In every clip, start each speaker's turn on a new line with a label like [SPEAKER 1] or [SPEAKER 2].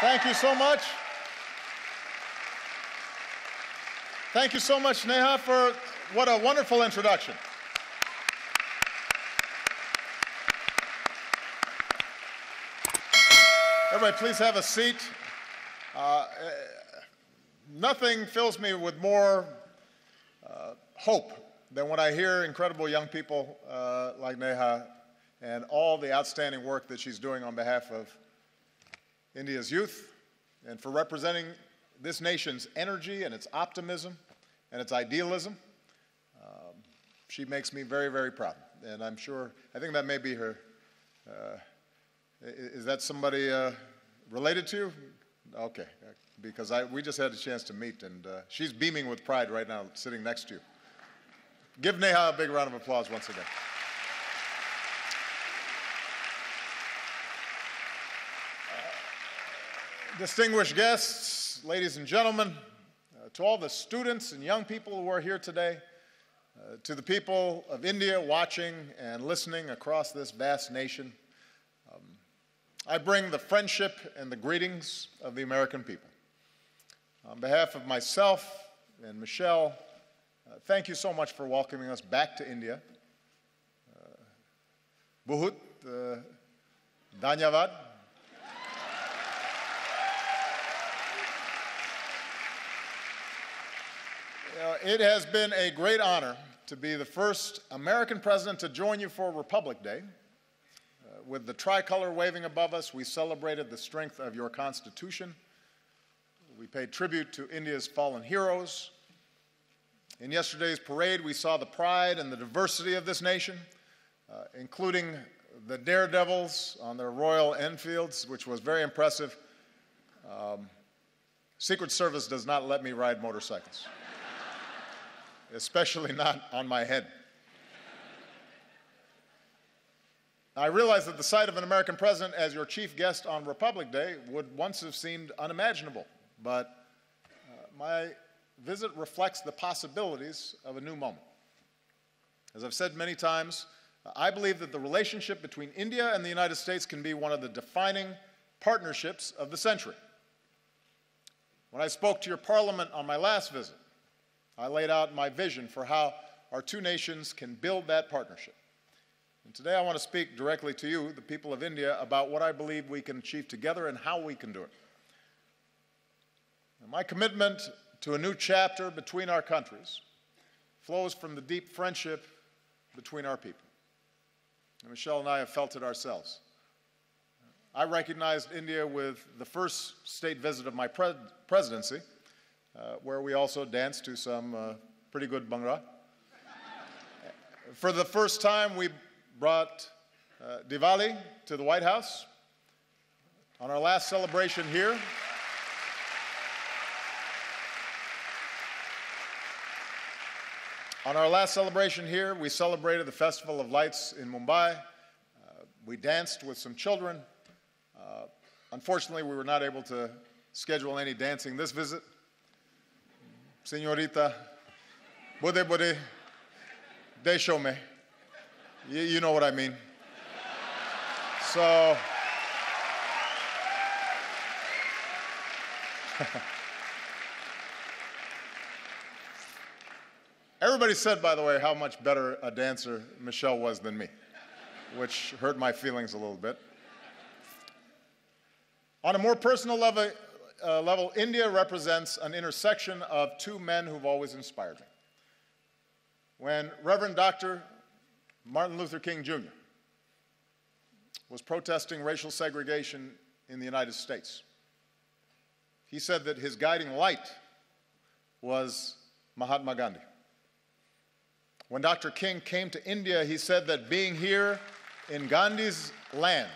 [SPEAKER 1] Thank you so much. Thank you so much, Neha, for what a wonderful introduction. Everybody, please have a seat. Nothing fills me with more hope than when I hear incredible young people like Neha and all the outstanding work that she's doing on behalf of India's youth and for representing this nation's energy and its optimism and its idealism. She makes me very, very proud. And I think that may be her. Is that somebody related to you? Okay, because we just had a chance to meet, and she's beaming with pride right now, sitting next to you. Give Neha a big round of applause once again. Distinguished guests, ladies and gentlemen, to all the students and young people who are here today, to the people of India watching and listening across this vast nation, I bring the friendship and the greetings of the American people. On behalf of myself and Michelle, thank you so much for welcoming us back to India. Bahut dhanyavad. It has been a great honor to be the first American president to join you for Republic Day. With the tricolor waving above us, we celebrated the strength of your Constitution. We paid tribute to India's fallen heroes. In yesterday's parade, we saw the pride and the diversity of this nation, including the daredevils on their Royal Enfields, which was very impressive. Secret Service does not let me ride motorcycles, especially not on my head. I realize that the sight of an American president as your chief guest on Republic Day would once have seemed unimaginable, but my visit reflects the possibilities of a new moment. As I've said many times, I believe that the relationship between India and the United States can be one of the defining partnerships of the century. When I spoke to your parliament on my last visit, I laid out my vision for how our two nations can build that partnership. And today I want to speak directly to you, the people of India, about what I believe we can achieve together and how we can do it. And my commitment to a new chapter between our countries flows from the deep friendship between our people. And Michelle and I have felt it ourselves. I recognized India with the first state visit of my presidency, where we also danced to some pretty good Bhangra. For the first time, we brought Diwali to the White House. On our last celebration here, we celebrated the Festival of Lights in Mumbai. We danced with some children. Unfortunately, we were not able to schedule any dancing this visit. Señorita, bude desho me. You know what I mean. So, everybody said, by the way, how much better a dancer Michelle was than me, which hurt my feelings a little bit. On a more personal level, India represents an intersection of two men who've always inspired me. When Reverend Dr. Martin Luther King Jr. was protesting racial segregation in the United States, he said that his guiding light was Mahatma Gandhi. When Dr. King came to India, he said that being here in Gandhi's land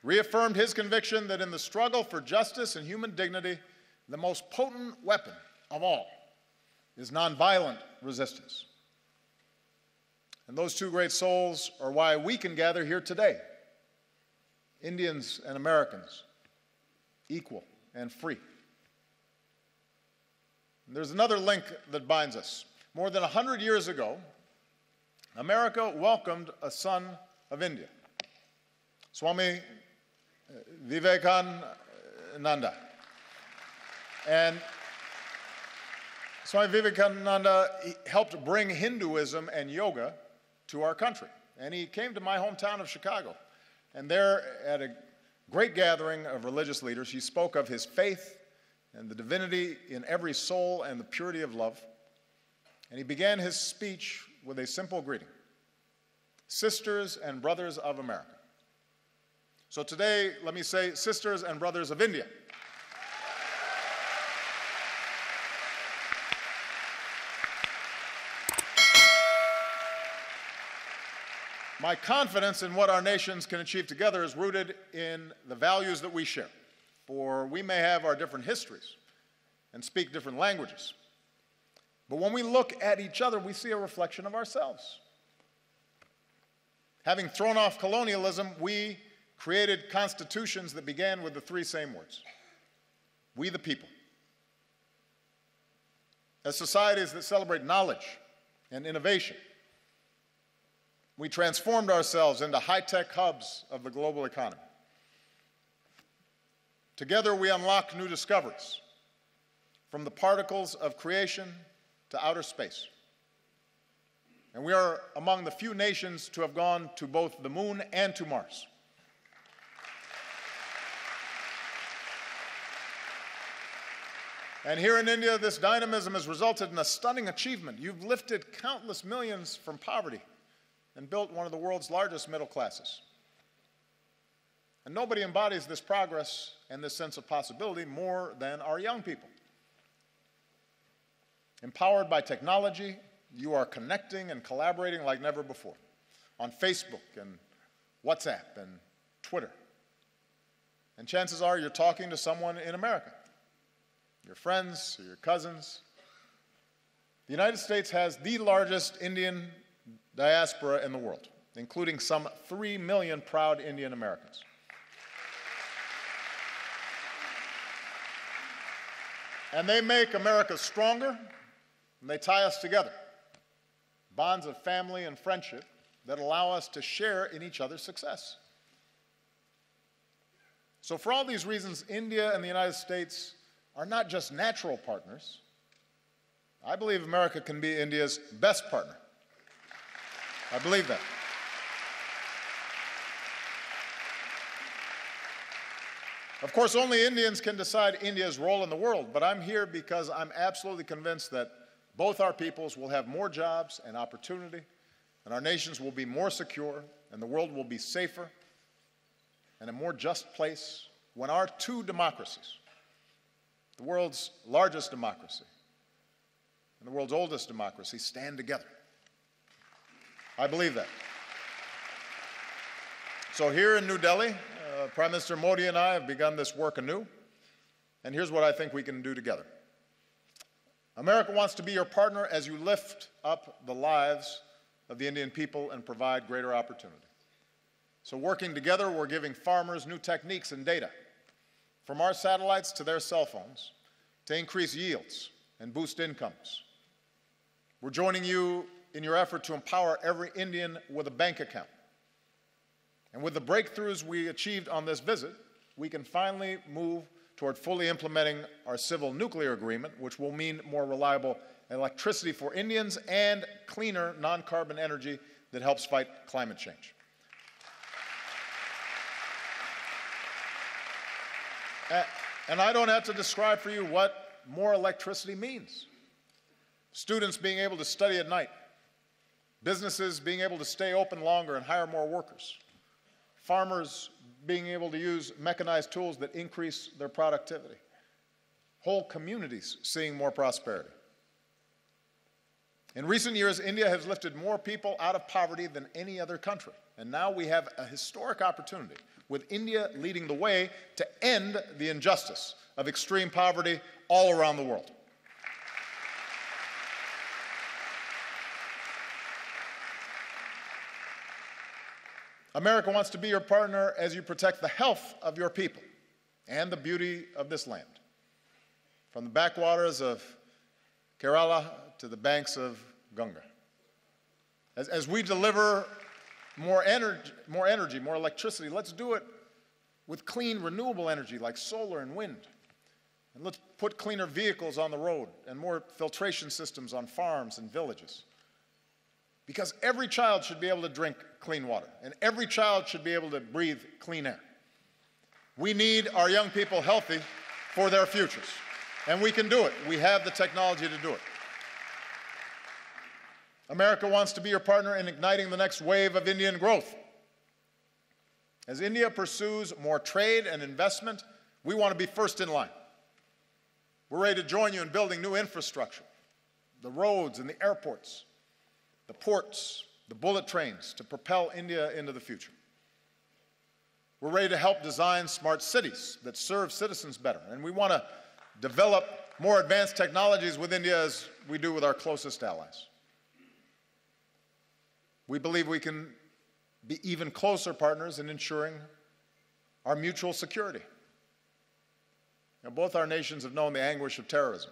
[SPEAKER 1] reaffirmed his conviction that in the struggle for justice and human dignity, the most potent weapon of all is nonviolent resistance. And those two great souls are why we can gather here today, Indians and Americans, equal and free. And there's another link that binds us. More than 100 years ago, America welcomed a son of India. Swami Vivekananda Vivekananda. And Swami Vivekananda helped bring Hinduism and yoga to our country. And he came to my hometown of Chicago. And there, at a great gathering of religious leaders, he spoke of his faith and the divinity in every soul and the purity of love. And he began his speech with a simple greeting: sisters and brothers of America. So today, let me say, sisters and brothers of India. My confidence in what our nations can achieve together is rooted in the values that we share. For we may have our different histories and speak different languages, but when we look at each other, we see a reflection of ourselves. Having thrown off colonialism, we created constitutions that began with the three same words: we the people. As societies that celebrate knowledge and innovation, we transformed ourselves into high-tech hubs of the global economy. Together, we unlocked new discoveries, from the particles of creation to outer space. And we are among the few nations to have gone to both the moon and to Mars. And here in India, this dynamism has resulted in a stunning achievement. You've lifted countless millions from poverty and built one of the world's largest middle classes. And nobody embodies this progress and this sense of possibility more than our young people. Empowered by technology, you are connecting and collaborating like never before on Facebook and WhatsApp and Twitter. And chances are you're talking to someone in America, your friends or your cousins. The United States has the largest Indian diaspora in the world, including some 3 million proud Indian Americans. And they make America stronger, and they tie us together. Bonds of family and friendship that allow us to share in each other's success. So for all these reasons, India and the United States are not just natural partners. I believe America can be India's best partner. I believe that. Of course, only Indians can decide India's role in the world, but I'm here because I'm absolutely convinced that both our peoples will have more jobs and opportunity, and our nations will be more secure, and the world will be safer and a more just place when our two democracies, the world's largest democracy and the world's oldest democracy, stand together. I believe that. So here in New Delhi, Prime Minister Modi and I have begun this work anew, and here's what I think we can do together. America wants to be your partner as you lift up the lives of the Indian people and provide greater opportunity. So working together, we're giving farmers new techniques and data, from our satellites to their cell phones, to increase yields and boost incomes. We're joining you in your effort to empower every Indian with a bank account. And with the breakthroughs we achieved on this visit, we can finally move toward fully implementing our civil nuclear agreement, which will mean more reliable electricity for Indians and cleaner non-carbon energy that helps fight climate change. And I don't have to describe for you what more electricity means. Students being able to study at night, businesses being able to stay open longer and hire more workers, farmers being able to use mechanized tools that increase their productivity, whole communities seeing more prosperity. In recent years, India has lifted more people out of poverty than any other country, and now we have a historic opportunity, with India leading the way, to end the injustice of extreme poverty all around the world. America wants to be your partner as you protect the health of your people and the beauty of this land, from the backwaters of Kerala to the banks of Ganga. As we deliver more energy, more electricity, let's do it with clean, renewable energy like solar and wind. And let's put cleaner vehicles on the road and more filtration systems on farms and villages. Because every child should be able to drink clean water, and every child should be able to breathe clean air. We need our young people healthy for their futures, and we can do it. We have the technology to do it. America wants to be your partner in igniting the next wave of Indian growth. As India pursues more trade and investment, we want to be first in line. We're ready to join you in building new infrastructure, the roads and the airports, the ports, the bullet trains to propel India into the future. We're ready to help design smart cities that serve citizens better, and we want to develop more advanced technologies with India as we do with our closest allies. We believe we can be even closer partners in ensuring our mutual security. Now, both our nations have known the anguish of terrorism,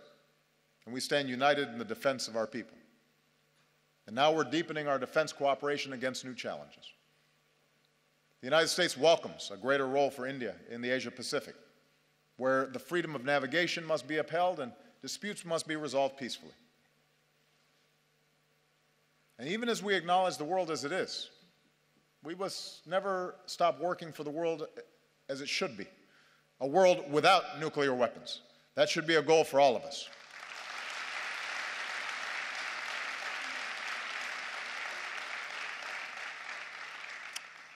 [SPEAKER 1] and we stand united in the defense of our people. And now we're deepening our defense cooperation against new challenges. The United States welcomes a greater role for India in the Asia-Pacific, where the freedom of navigation must be upheld and disputes must be resolved peacefully. And even as we acknowledge the world as it is, we must never stop working for the world as it should be, a world without nuclear weapons. That should be a goal for all of us.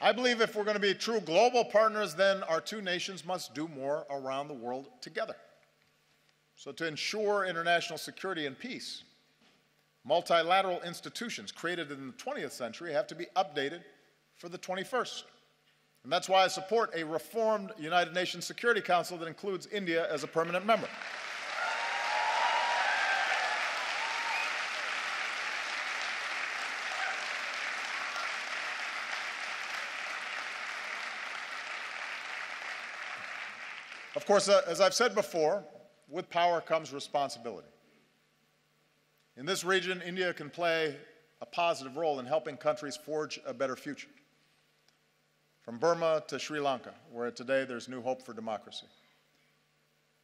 [SPEAKER 1] I believe if we're going to be true global partners, then our two nations must do more around the world together. So to ensure international security and peace, multilateral institutions created in the 20th century have to be updated for the 21st. And that's why I support a reformed United Nations Security Council that includes India as a permanent member. Of course, as I've said before, with power comes responsibility. In this region, India can play a positive role in helping countries forge a better future. From Burma to Sri Lanka, where today there's new hope for democracy.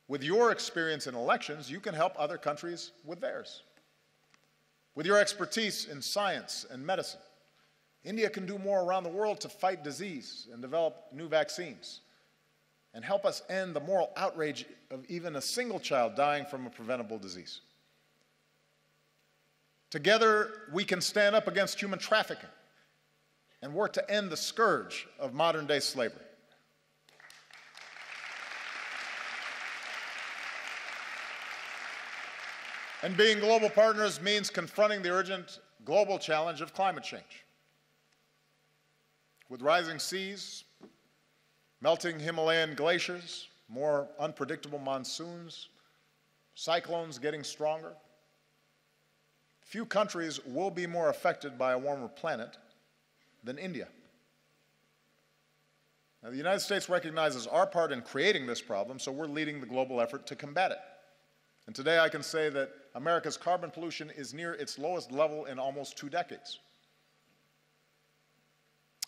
[SPEAKER 1] With your experience in elections, you can help other countries with theirs. With your expertise in science and medicine, India can do more around the world to fight disease and develop new vaccines, and help us end the moral outrage of even a single child dying from a preventable disease. Together, we can stand up against human trafficking and work to end the scourge of modern-day slavery. And being global partners means confronting the urgent global challenge of climate change. With rising seas, melting Himalayan glaciers, more unpredictable monsoons, cyclones getting stronger, few countries will be more affected by a warmer planet than India. Now, the United States recognizes our part in creating this problem, so we're leading the global effort to combat it. And today I can say that America's carbon pollution is near its lowest level in almost 2 decades.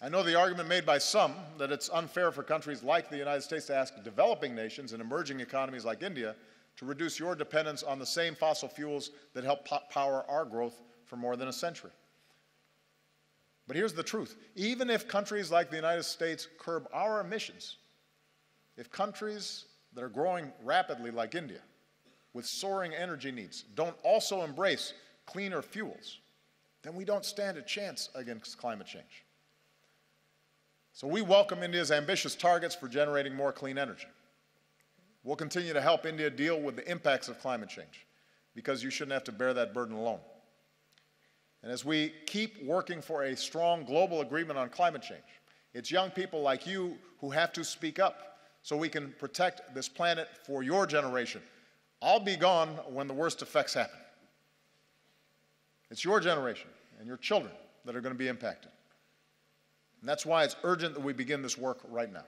[SPEAKER 1] I know the argument made by some that it's unfair for countries like the United States to ask developing nations and emerging economies like India to reduce your dependence on the same fossil fuels that help power our growth for more than a century. But here's the truth. Even if countries like the United States curb our emissions, if countries that are growing rapidly like India, with soaring energy needs, don't also embrace cleaner fuels, then we don't stand a chance against climate change. So we welcome India's ambitious targets for generating more clean energy. We'll continue to help India deal with the impacts of climate change, because you shouldn't have to bear that burden alone. And as we keep working for a strong global agreement on climate change, it's young people like you who have to speak up so we can protect this planet for your generation. I'll be gone when the worst effects happen. It's your generation and your children that are going to be impacted. And that's why it's urgent that we begin this work right now.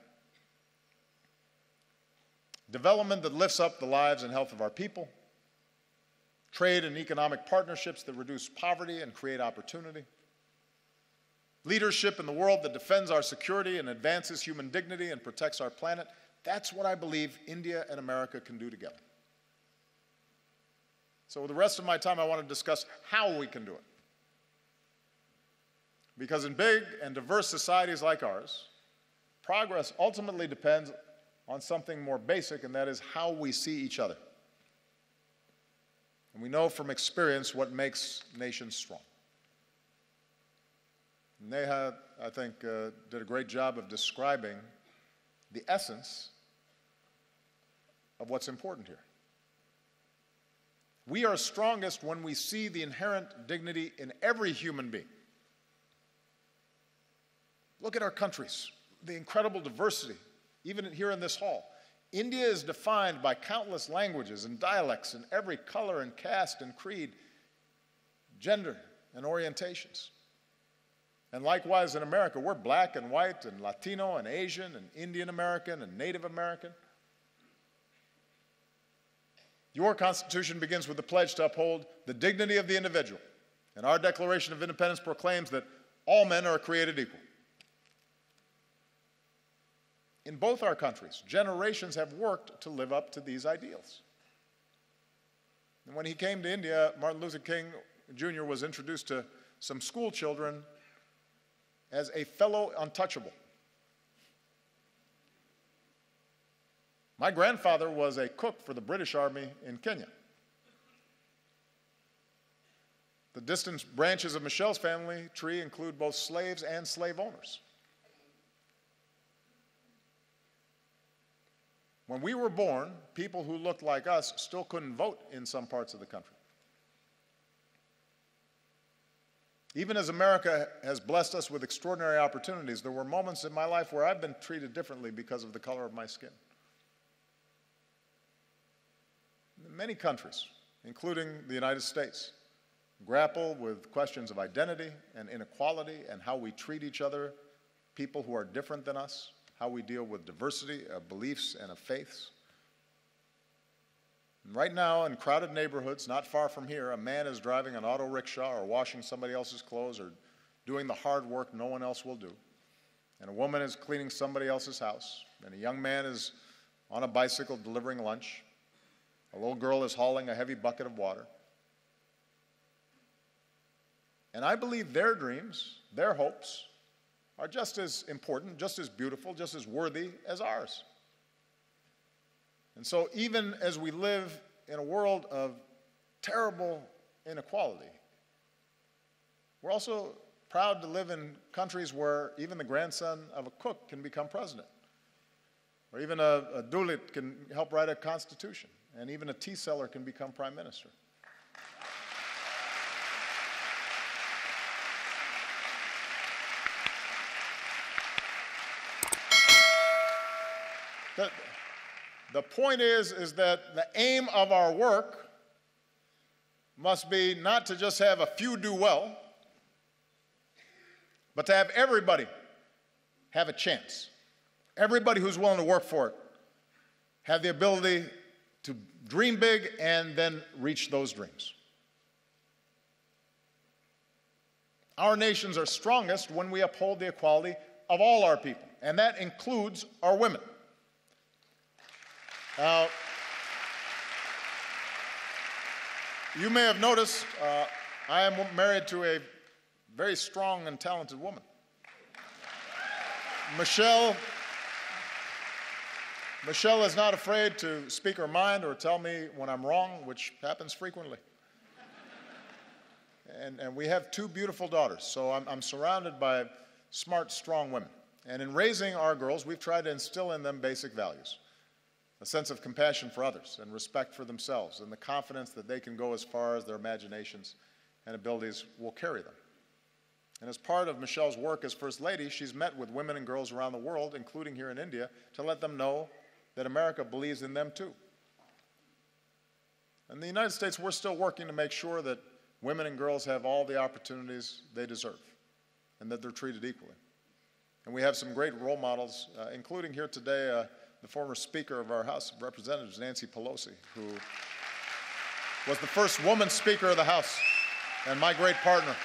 [SPEAKER 1] Development that lifts up the lives and health of our people, trade and economic partnerships that reduce poverty and create opportunity, leadership in the world that defends our security and advances human dignity and protects our planet. That's what I believe India and America can do together. So with the rest of my time, I want to discuss how we can do it. Because in big and diverse societies like ours, progress ultimately depends on something more basic, and that is how we see each other. And we know from experience what makes nations strong. Neha, I think, did a great job of describing the essence of what's important here. We are strongest when we see the inherent dignity in every human being. Look at our countries, the incredible diversity, even here in this hall. India is defined by countless languages and dialects in every color and caste and creed, gender and orientations. And likewise in America, we're black and white and Latino and Asian and Indian American and Native American. Your Constitution begins with the pledge to uphold the dignity of the individual. And our Declaration of Independence proclaims that all men are created equal. In both our countries, generations have worked to live up to these ideals. And when he came to India, Martin Luther King Jr. was introduced to some school children as a fellow untouchable. My grandfather was a cook for the British Army in Kenya. The distant branches of Michelle's family tree include both slaves and slave owners. When we were born, people who looked like us still couldn't vote in some parts of the country. Even as America has blessed us with extraordinary opportunities, there were moments in my life where I've been treated differently because of the color of my skin. Many countries, including the United States, grapple with questions of identity and inequality and how we treat each other, people who are different than us, how we deal with diversity of beliefs and of faiths. And right now, in crowded neighborhoods not far from here, a man is driving an auto rickshaw or washing somebody else's clothes or doing the hard work no one else will do. And a woman is cleaning somebody else's house. And a young man is on a bicycle delivering lunch. A little girl is hauling a heavy bucket of water. And I believe their dreams, their hopes, are just as important, just as beautiful, just as worthy as ours. And so even as we live in a world of terrible inequality, we're also proud to live in countries where even the grandson of a cook can become president, or even a Dalit can help write a constitution, and even a tea seller can become prime minister. The point is that the aim of our work must be not to just have a few do well, but to have everybody have a chance. Everybody who's willing to work for it have the ability to dream big and then reach those dreams. Our nations are strongest when we uphold the equality of all our people, and that includes our women. Now, you may have noticed I am married to a very strong and talented woman. Michelle is not afraid to speak her mind or tell me when I'm wrong, which happens frequently. And we have two beautiful daughters, so I'm surrounded by smart, strong women. And in raising our girls, we've tried to instill in them basic values. A sense of compassion for others and respect for themselves and the confidence that they can go as far as their imaginations and abilities will carry them. And as part of Michelle's work as First Lady, she's met with women and girls around the world, including here in India, to let them know that America believes in them too. In the United States, we're still working to make sure that women and girls have all the opportunities they deserve and that they're treated equally. And we have some great role models, including here today, the former Speaker of our House of Representatives, Nancy Pelosi, who was the first woman Speaker of the House and my great partner.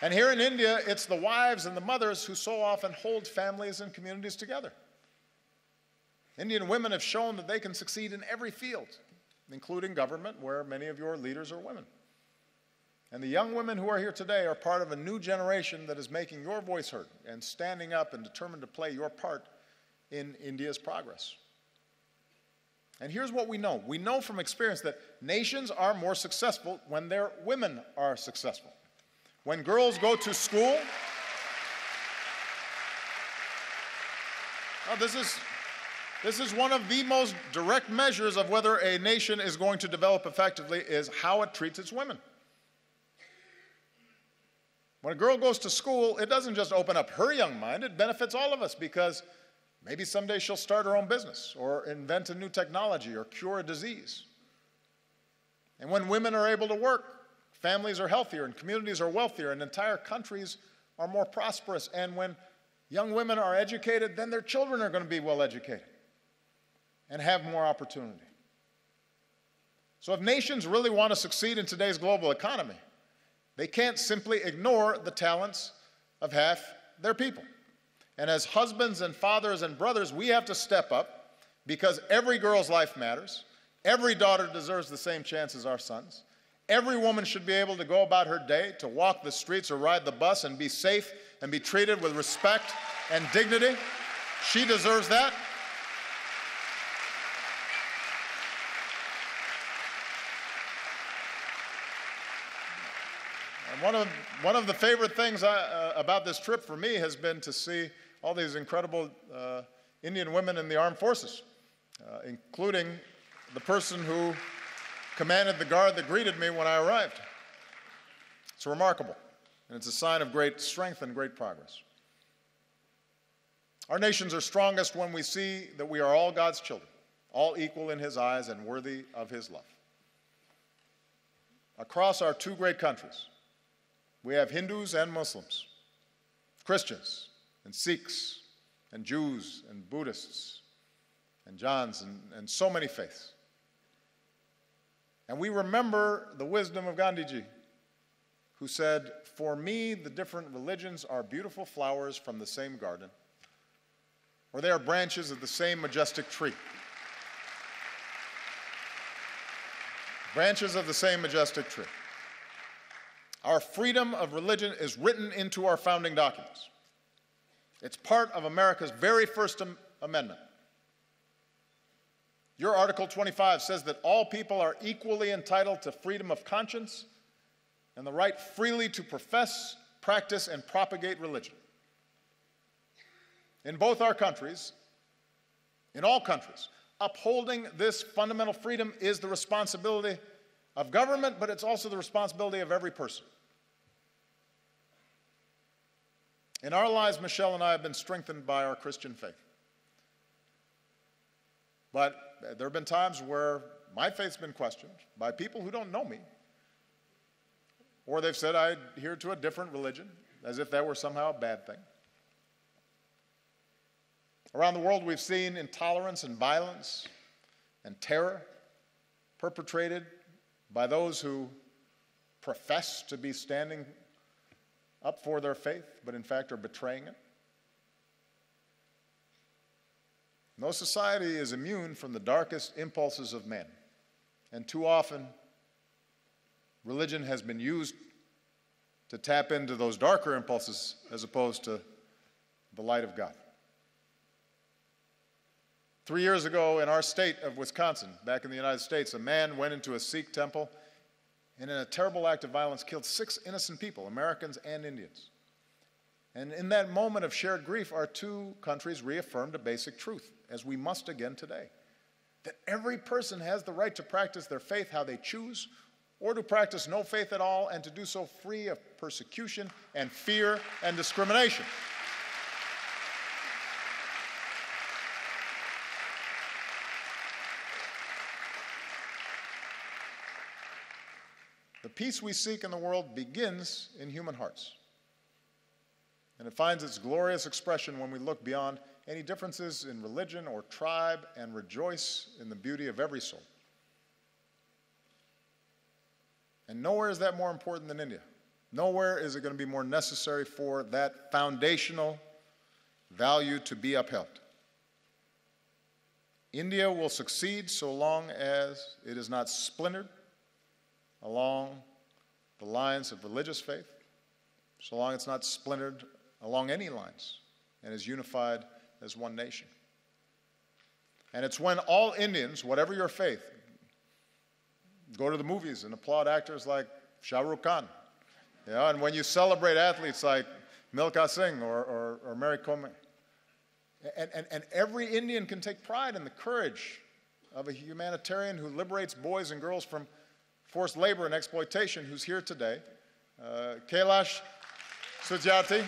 [SPEAKER 1] And here in India, it's the wives and the mothers who so often hold families and communities together. Indian women have shown that they can succeed in every field, including government, where many of your leaders are women. And the young women who are here today are part of a new generation that is making your voice heard and standing up and determined to play your part in India's progress. And here's what we know. We know from experience that nations are more successful when their women are successful. When girls go to school, this is one of the most direct measures of whether a nation is going to develop effectively is how it treats its women. When a girl goes to school, it doesn't just open up her young mind, it benefits all of us because maybe someday she'll start her own business or invent a new technology or cure a disease. And when women are able to work, families are healthier and communities are wealthier and entire countries are more prosperous. And when young women are educated, then their children are going to be well educated and have more opportunity. So if nations really want to succeed in today's global economy, they can't simply ignore the talents of half their people. And as husbands and fathers and brothers, we have to step up because every girl's life matters. Every daughter deserves the same chance as our sons. Every woman should be able to go about her day, to walk the streets or ride the bus and be safe and be treated with respect and dignity. She deserves that. And one of the favorite things about this trip for me has been to see all these incredible Indian women in the armed forces, including the person who commanded the guard that greeted me when I arrived. It's remarkable, and it's a sign of great strength and great progress. Our nations are strongest when we see that we are all God's children, all equal in His eyes and worthy of His love. Across our two great countries, we have Hindus and Muslims, Christians and Sikhs and Jews and Buddhists and Jains and so many faiths. And we remember the wisdom of Gandhiji, who said, "For me, the different religions are beautiful flowers from the same garden, or they are branches of the same majestic tree." Branches of the same majestic tree. Our freedom of religion is written into our founding documents. It's part of America's very first amendment. Your Article 25 says that all people are equally entitled to freedom of conscience and the right freely to profess, practice, and propagate religion. In both our countries, in all countries, upholding this fundamental freedom is the responsibility of government, but it's also the responsibility of every person. In our lives, Michelle and I have been strengthened by our Christian faith. But there have been times where my faith's been questioned by people who don't know me, or they've said I adhere to a different religion, as if that were somehow a bad thing. Around the world, we've seen intolerance and violence and terror perpetrated by those who profess to be standing up for their faith, but in fact are betraying it. No society is immune from the darkest impulses of man, and too often religion has been used to tap into those darker impulses as opposed to the light of God. 3 years ago in our state of Wisconsin, back in the United States, a man went into a Sikh temple and in a terrible act of violence killed 6 innocent people, Americans and Indians. And in that moment of shared grief, our two countries reaffirmed a basic truth, as we must again today, that every person has the right to practice their faith how they choose, or to practice no faith at all, and to do so free of persecution and fear and discrimination. The peace we seek in the world begins in human hearts. And it finds its glorious expression when we look beyond any differences in religion or tribe and rejoice in the beauty of every soul. And nowhere is that more important than India, Nowhere is it going to be more necessary for that foundational value to be upheld. India will succeed so long as it is not splintered along the lines of religious faith, so long as it's not splintered along any lines, and is unified as one nation. And it's when all Indians, whatever your faith, go to the movies and applaud actors like Shah Rukh Khan, and when you celebrate athletes like Milkha Singh or Mary Kom. And every Indian can take pride in the courage of a humanitarian who liberates boys and girls from forced labor and exploitation, who's here today. Kailash Satyarthi,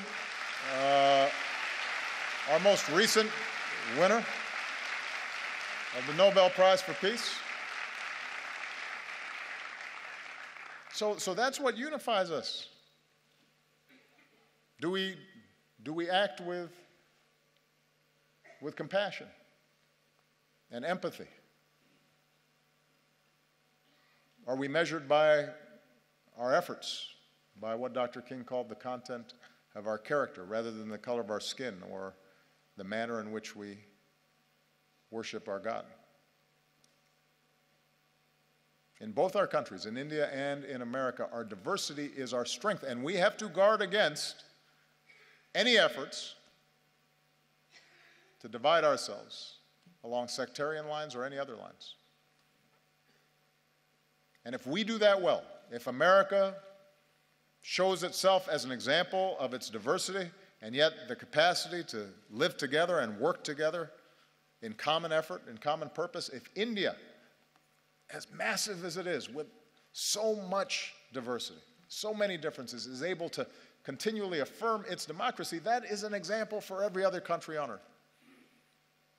[SPEAKER 1] our most recent winner of the Nobel Prize for Peace. So that's what unifies us. Do we act with compassion and empathy? Are we measured by our efforts, by what Dr. King called the content of our character, rather than the color of our skin or the manner in which we worship our God? In both our countries, in India and in America, our diversity is our strength, and we have to guard against any efforts to divide ourselves along sectarian lines or any other lines. And if we do that well, if America shows itself as an example of its diversity and yet the capacity to live together and work together in common effort, in common purpose, if India, as massive as it is, with so much diversity, so many differences, is able to continually affirm its democracy, that is an example for every other country on earth.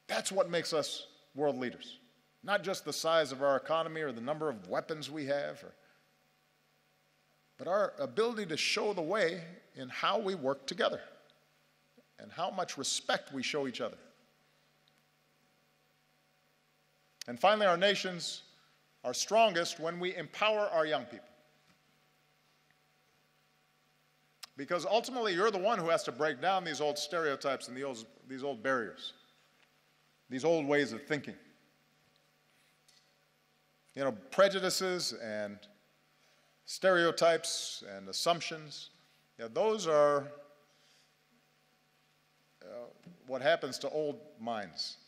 [SPEAKER 1] That's what makes us world leaders. Not just the size of our economy or the number of weapons we have, but our ability to show the way in how we work together and how much respect we show each other. And finally, our nations are strongest when we empower our young people. Because ultimately, you're the one who has to break down these old stereotypes and these old barriers, these old ways of thinking. You know, prejudices and stereotypes and assumptions, those are what happens to old minds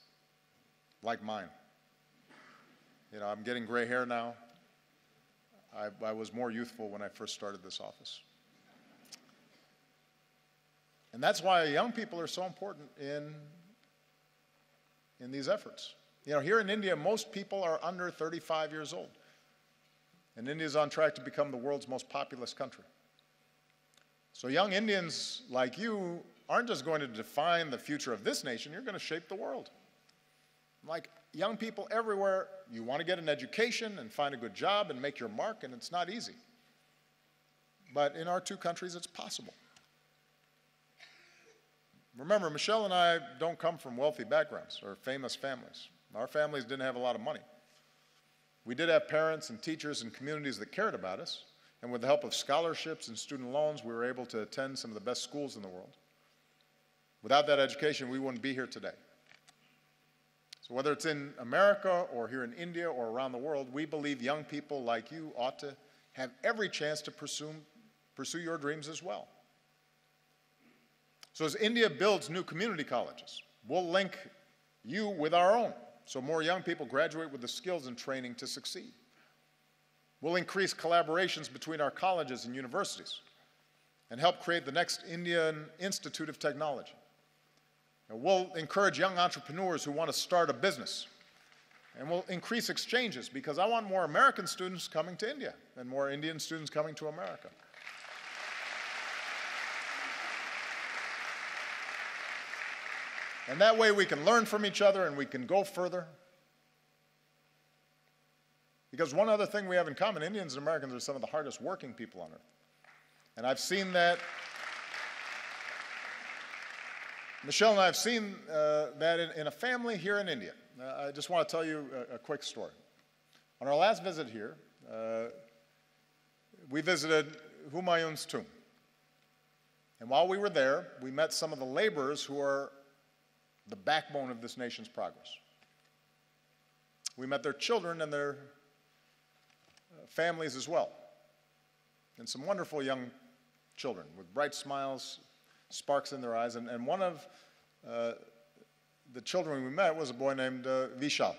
[SPEAKER 1] like mine. You know, I'm getting gray hair now. I was more youthful when I first started this office. And that's why young people are so important in these efforts. You know, here in India, most people are under 35 years old. And India is on track to become the world's most populous country. So young Indians like you aren't just going to define the future of this nation, you're going to shape the world. Like young people everywhere, you want to get an education and find a good job and make your mark, and it's not easy. But in our two countries, it's possible. Remember, Michelle and I don't come from wealthy backgrounds or famous families. Our families didn't have a lot of money. We did have parents and teachers and communities that cared about us, and with the help of scholarships and student loans, we were able to attend some of the best schools in the world. Without that education, we wouldn't be here today. So whether it's in America or here in India or around the world, we believe young people like you ought to have every chance to pursue your dreams as well. So as India builds new community colleges, we'll link you with our own, so more young people graduate with the skills and training to succeed. We'll increase collaborations between our colleges and universities and help create the next Indian Institute of Technology. And we'll encourage young entrepreneurs who want to start a business. And we'll increase exchanges because I want more American students coming to India and more Indian students coming to America. And that way we can learn from each other and we can go further. Because one other thing we have in common, Indians and Americans are some of the hardest working people on earth. And I've seen that, Michelle and I have seen that in a family here in India. I just want to tell you a quick story. On our last visit here, we visited Humayun's tomb. And while we were there, we met some of the laborers who are the backbone of this nation's progress. We met their children and their families as well, and some wonderful young children with bright smiles, sparks in their eyes. And one of the children we met was a boy named Vishal.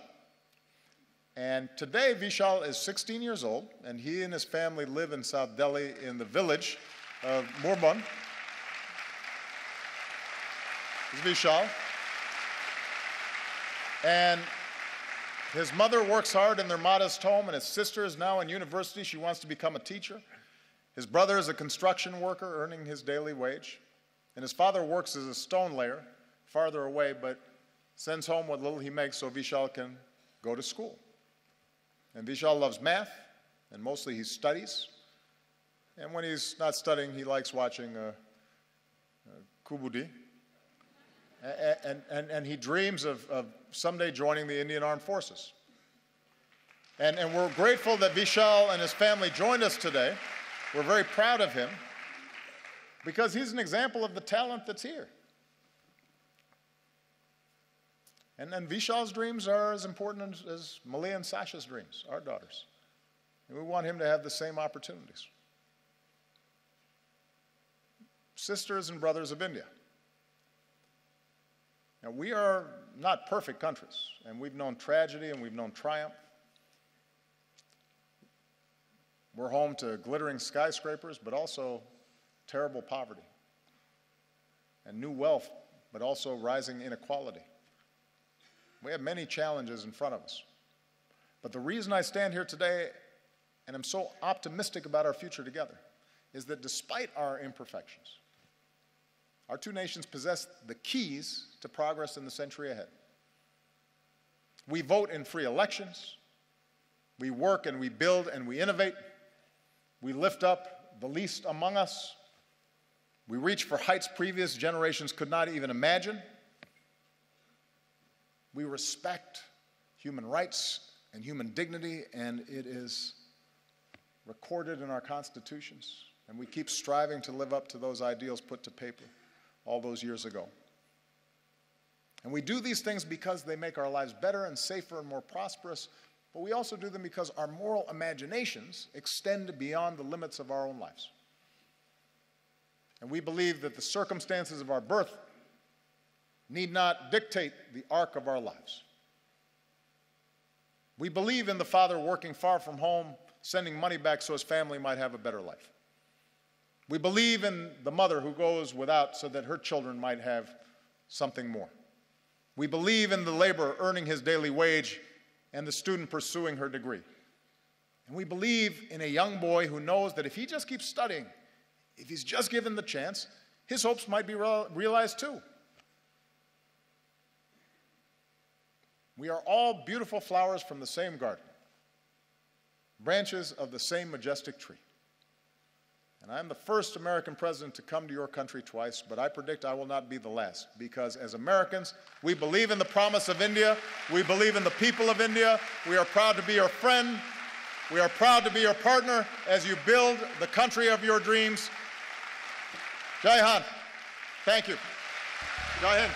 [SPEAKER 1] And today, Vishal is 16 years old, and he and his family live in South Delhi in the village of Murband. This is Vishal. And his mother works hard in their modest home, and his sister is now in university. She wants to become a teacher. His brother is a construction worker earning his daily wage. And his father works as a stone layer farther away, but sends home what little he makes so Vishal can go to school. And Vishal loves math, and mostly he studies. And when he's not studying, he likes watching Kubudi. And he dreams of someday joining the Indian Armed Forces. And we're grateful that Vishal and his family joined us today. We're very proud of him because he's an example of the talent that's here. And then Vishal's dreams are as important as Malia and Sasha's dreams, our daughters. And we want him to have the same opportunities. Sisters and brothers of India. Now, we are not perfect countries, and we've known tragedy and we've known triumph. We're home to glittering skyscrapers, but also terrible poverty, and new wealth, but also rising inequality. We have many challenges in front of us. But the reason I stand here today, and I'm so optimistic about our future together, is that despite our imperfections, our two nations possess the keys to progress in the century ahead. We vote in free elections. We work and we build and we innovate. We lift up the least among us. We reach for heights previous generations could not even imagine. We respect human rights and human dignity, and it is recorded in our constitutions. And we keep striving to live up to those ideals put to paper all those years ago. And we do these things because they make our lives better and safer and more prosperous, but we also do them because our moral imaginations extend beyond the limits of our own lives. And we believe that the circumstances of our birth need not dictate the arc of our lives. We believe in the father working far from home, sending money back so his family might have a better life. We believe in the mother who goes without so that her children might have something more. We believe in the laborer earning his daily wage and the student pursuing her degree. And we believe in a young boy who knows that if he just keeps studying, if he's just given the chance, his hopes might be realized too. We are all beautiful flowers from the same garden, branches of the same majestic tree. And I'm the first American president to come to your country twice, but I predict I will not be the last, because as Americans, we believe in the promise of India. We believe in the people of India. We are proud to be your friend. We are proud to be your partner as you build the country of your dreams. Jai Hind. Thank you. Jai Hind.